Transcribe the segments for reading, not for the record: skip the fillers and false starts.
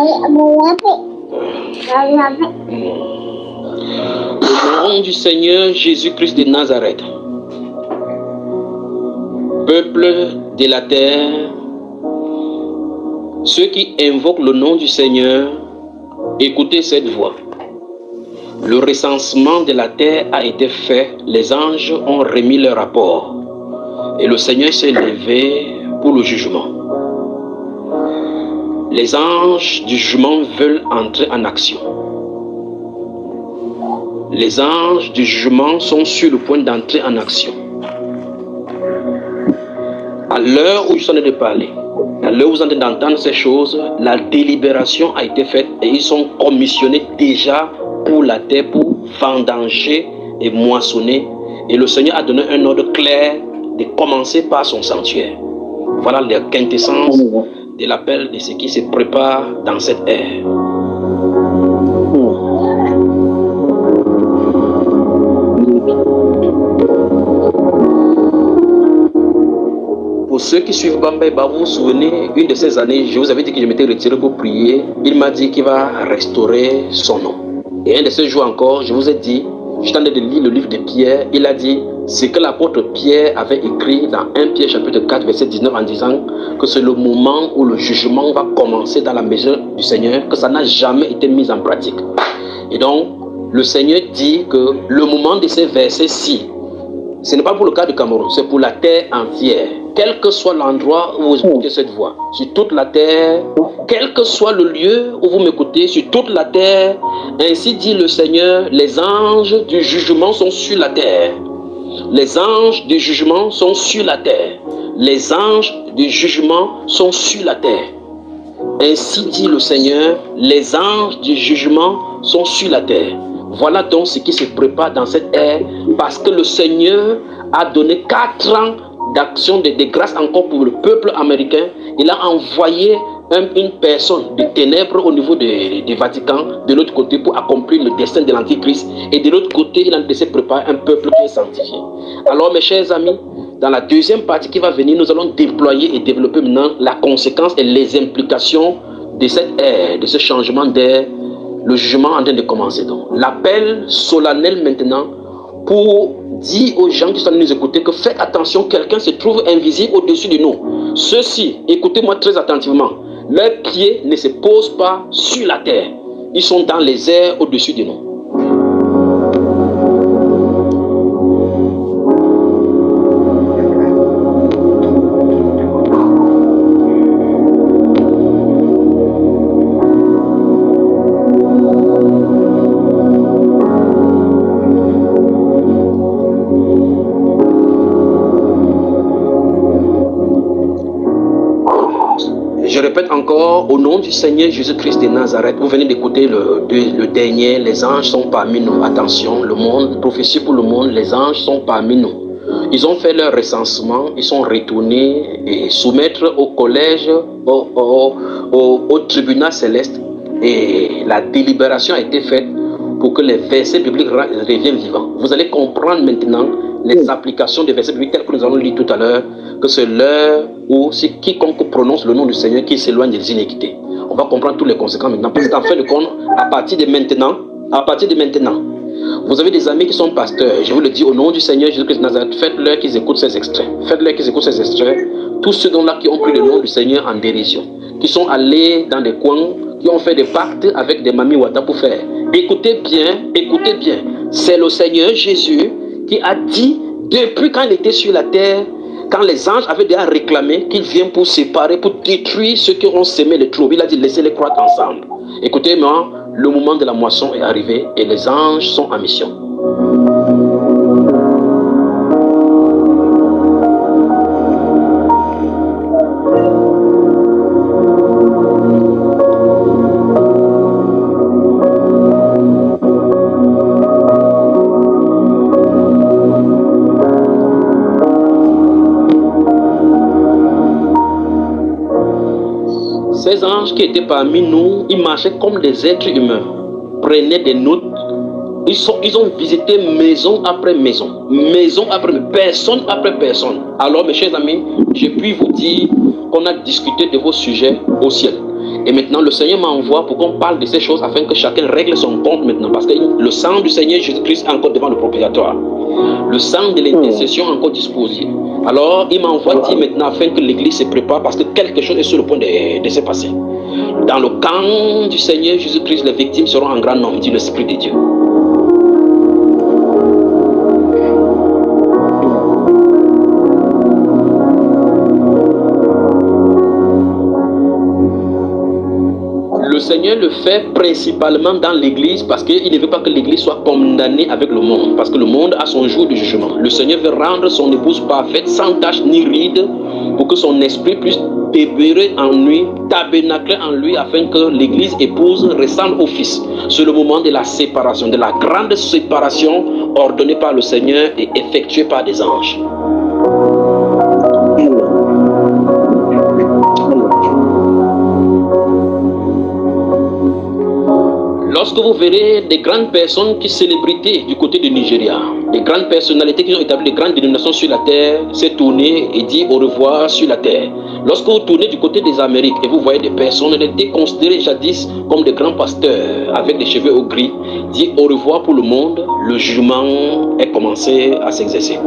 Au nom du Seigneur Jésus-Christ de Nazareth, peuple de la terre, ceux qui invoquent le nom du Seigneur, écoutez cette voix. Le recensement de la terre a été fait, les anges ont remis leur rapport et le Seigneur s'est levé pour le jugement. Les anges du jugement veulent entrer en action. Les anges du jugement sont sur le point d'entrer en action. À l'heure où je suis en train de parler, à l'heure où vous êtes en train d'entendre ces choses, la délibération a été faite et ils sont commissionnés déjà pour la terre, pour vendanger et moissonner. Et le Seigneur a donné un ordre clair de commencer par son sanctuaire. Voilà la quintessence de l'appel de ce qui se prépare dans cette ère. Pour ceux qui suivent Bambeba, vous vous souvenez, une de ces années, je vous avais dit que je m'étais retiré pour prier. Il m'a dit qu'il va restaurer son nom. Et un de ces jours encore, je vous ai dit, je t'en ai de lire le livre de Pierre, il a dit ce que l'apôtre Pierre avait écrit dans 1 Pierre chapitre 4 verset 19 en disant que c'est le moment où le jugement va commencer dans la maison du Seigneur, que ça n'a jamais été mis en pratique. Et donc, le Seigneur dit que le moment de ces versets-ci, ce n'est pas pour le cas du Cameroun, c'est pour la terre entière. Quel que soit l'endroit où vous écoutez cette voix, sur toute la terre, quel que soit le lieu où vous m'écoutez, sur toute la terre, ainsi dit le Seigneur, les anges du jugement sont sur la terre. Les anges du jugement sont sur la terre. Les anges du jugement sont sur la terre. Ainsi dit le Seigneur, les anges du jugement sont sur la terre. Voilà donc ce qui se prépare dans cette ère, parce que le Seigneur a donné 4 ans d'action de grâce encore pour le peuple américain. Il a envoyé une personne de ténèbres au niveau du Vatican, de l'autre côté, pour accomplir le destin de l'Antichrist. Et de l'autre côté, il a laissé préparer un peuple qui est sanctifié. Alors, mes chers amis, dans la deuxième partie qui va venir, nous allons déployer et développer maintenant la conséquence et les implications de cette ère, de ce changement d'ère, le jugement en train de commencer. Donc, l'appel solennel maintenant pour dire aux gens qui sont nous écouter que faites attention, quelqu'un se trouve invisible au-dessus de nous. Ceux-ci, écoutez-moi très attentivement, leurs pieds ne se posent pas sur la terre. Ils sont dans les airs au-dessus de nous. Encore, au nom du Seigneur Jésus-Christ de Nazareth, vous venez d'écouter le dernier, les anges sont parmi nous. Attention, le monde, prophétie pour le monde, les anges sont parmi nous. Ils ont fait leur recensement, ils sont retournés et soumettre au collège, au tribunal céleste, et la délibération a été faite pour que les versets bibliques reviennent vivants. Vous allez comprendre maintenant les applications des versets bibliques tels que nous allons lire tout à l'heure, que c'est l'heure où c'est quiconque prononce le nom du Seigneur qui s'éloigne des iniquités. On va comprendre toutes les conséquences maintenant, parce qu'en fin de compte, à partir de maintenant, vous avez des amis qui sont pasteurs. Je vous le dis au nom du Seigneur Jésus-Christ de Nazareth, faites-leur qu'ils écoutent ces extraits. Faites-leur qu'ils écoutent ces extraits. Tous ceux là qui ont pris le nom du Seigneur en dérision, qui sont allés dans des coins, qui ont fait des pactes avec des mamies Wata pour faire. Écoutez bien. C'est le Seigneur Jésus qui a dit, depuis quand il était sur la terre, quand les anges avaient déjà réclamé qu'il vient pour séparer, pour détruire ceux qui ont semé les troubles, il a dit laissez-les croître ensemble. Écoutez-moi, le moment de la moisson est arrivé et les anges sont en mission. Ces anges qui étaient parmi nous, ils marchaient comme des êtres humains, prenaient des notes. Ils ont visité maison après maison après personne après personne. Alors mes chers amis, je puis vous dire qu'on a discuté de vos sujets au ciel. Et maintenant, le Seigneur m'envoie pour qu'on parle de ces choses afin que chacun règle son compte maintenant. Parce que le sang du Seigneur Jésus-Christ est encore devant le propitiatoire. Le sang de l'intercession est encore disposé. Alors, il m'envoie dire maintenant afin que l'Église se prépare parce que quelque chose est sur le point de se passer. Dans le camp du Seigneur Jésus-Christ, les victimes seront en grand nombre, dit l'Esprit de Dieu. Le Seigneur le fait principalement dans l'Église parce qu'il ne veut pas que l'Église soit condamnée avec le monde. Parce que le monde a son jour de jugement. Le Seigneur veut rendre son épouse parfaite, sans tache ni ride, pour que son esprit puisse demeurer en lui, tabernacler en lui, afin que l'Église épouse ressemble au Fils. C'est le moment de la séparation, de la grande séparation ordonnée par le Seigneur et effectuée par des anges. Lorsque vous verrez des grandes personnes qui célébrités du côté du Nigeria, des grandes personnalités qui ont établi de grandes dénominations sur la terre, se tourner et dire au revoir sur la terre. Lorsque vous tournez du côté des Amériques et vous voyez des personnes considérées jadis comme des grands pasteurs avec des cheveux au gris, dire au revoir pour le monde, le jugement est commencé à s'exercer.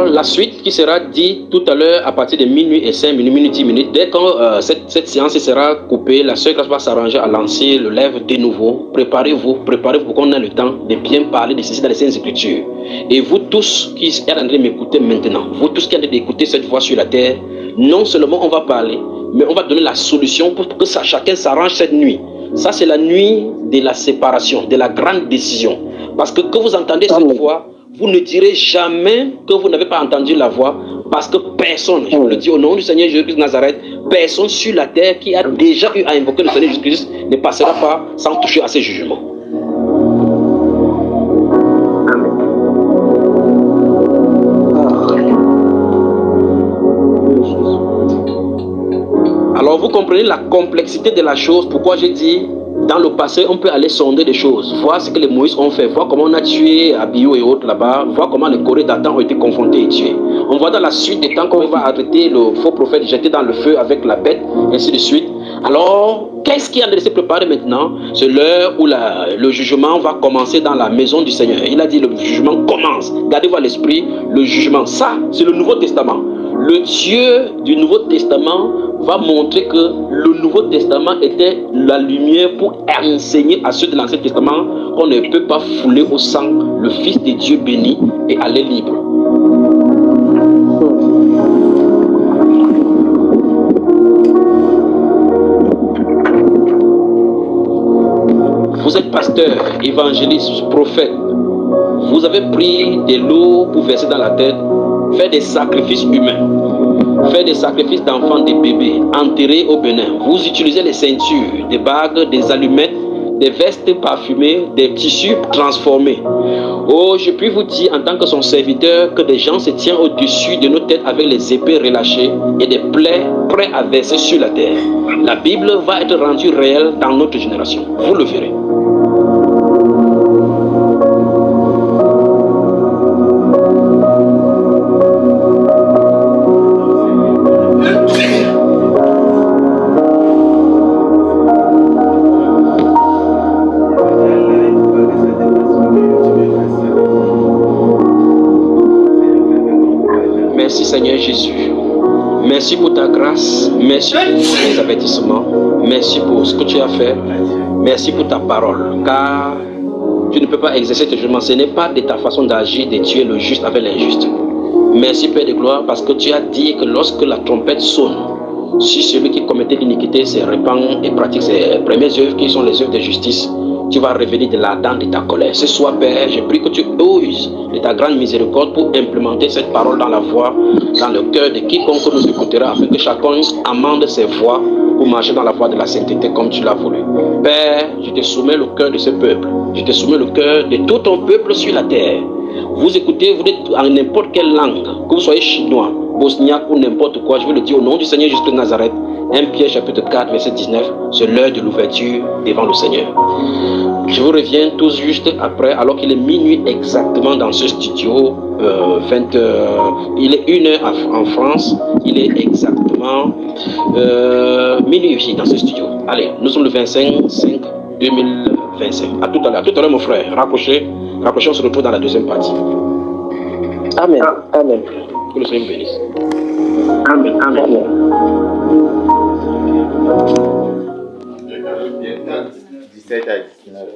La suite qui sera dite tout à l'heure à partir de minuit et 5 minutes, 10 minutes. Dès que cette séance sera coupée, la sœur va s'arranger à lancer le live de nouveau. Préparez-vous pour qu'on ait le temps de bien parler de ceci dans les Saintes Écritures. Et vous tous qui êtes en train de m'écouter maintenant, vous tous qui êtes en train d'écouter cette voix sur la terre, non seulement on va parler, mais on va donner la solution pour que chacun s'arrange cette nuit. Ça, c'est la nuit de la séparation, de la grande décision. Parce que quand vous entendez cette voix, vous ne direz jamais que vous n'avez pas entendu la voix, parce que personne, je vous le dis au nom du Seigneur Jésus-Christ de Nazareth, personne sur la terre qui a déjà eu à invoquer le Seigneur Jésus-Christ ne passera pas sans toucher à ses jugements. Alors vous comprenez la complexité de la chose, pourquoi j'ai dit dans le passé, on peut aller sonder des choses, voir ce que les Moïse ont fait, voir comment on a tué Abio et autres là-bas, voir comment les Corées d'Adam ont été confrontés et tués. On voit dans la suite des temps qu'on va arrêter le faux prophète jeté dans le feu avec la bête, ainsi de suite. Alors, qu'est-ce qui est en train de se préparer maintenant? C'est l'heure où le jugement va commencer dans la maison du Seigneur. Il a dit le jugement commence. Gardez-vous à l'esprit, le jugement, ça, c'est le Nouveau Testament. Le Dieu du Nouveau Testament va montrer que le Nouveau Testament était la lumière pour enseigner à ceux de l'Ancien Testament qu'on ne peut pas fouler au sang le Fils de Dieu béni et aller libre. Vous êtes pasteur, évangéliste, prophète. Vous avez pris de l'eau pour verser dans la tête, faire des sacrifices humains. Faire des sacrifices d'enfants, des bébés, enterrés au Bénin. Vous utilisez les ceintures, des bagues, des allumettes, des vestes parfumées, des tissus transformés. Oh, je puis vous dire en tant que son serviteur que des gens se tiennent au-dessus de nos têtes avec les épées relâchées et des plaies prêts à verser sur la terre. La Bible va être rendue réelle dans notre génération. Vous le verrez. Seigneur Jésus, merci pour ta grâce, merci pour les avertissements, merci pour ce que tu as fait, merci pour ta parole, car tu ne peux pas exercer tes jugements, ce n'est pas de ta façon d'agir de tuer le juste avec l'injuste. Merci Père de gloire, parce que tu as dit que lorsque la trompette sonne, si celui qui commettait l'iniquité se répand et pratique ses premières œuvres qui sont les œuvres de justice, tu vas revenir de l'ardent de ta colère. Ce soir, Père, je prie que tu uses de ta grande miséricorde pour implémenter cette parole dans la voix, dans le cœur de quiconque nous écoutera, afin que chacun amende ses voix pour marcher dans la voie de la sainteté comme tu l'as voulu. Père, je te soumets le cœur de ce peuple. Je te soumets le cœur de tout ton peuple sur la terre. Vous écoutez, vous dites en n'importe quelle langue, que vous soyez chinois, bosniaque ou n'importe quoi, je vais le dire au nom du Seigneur Jésus de Nazareth. 1 Pierre chapitre 4, verset 19, c'est l'heure de l'ouverture devant le Seigneur. Je vous reviens tout juste après, alors qu'il est minuit exactement dans ce studio. Il est 1h en France, il est exactement minuit ici dans ce studio. Allez, nous sommes le 25/5/2025. À tout à l'heure, mon frère. Raccrochez, on se retrouve dans la deuxième partie. Amen. Amen. Que le Seigneur vous bénisse. Amen. Amen. Bien, 17 à 19.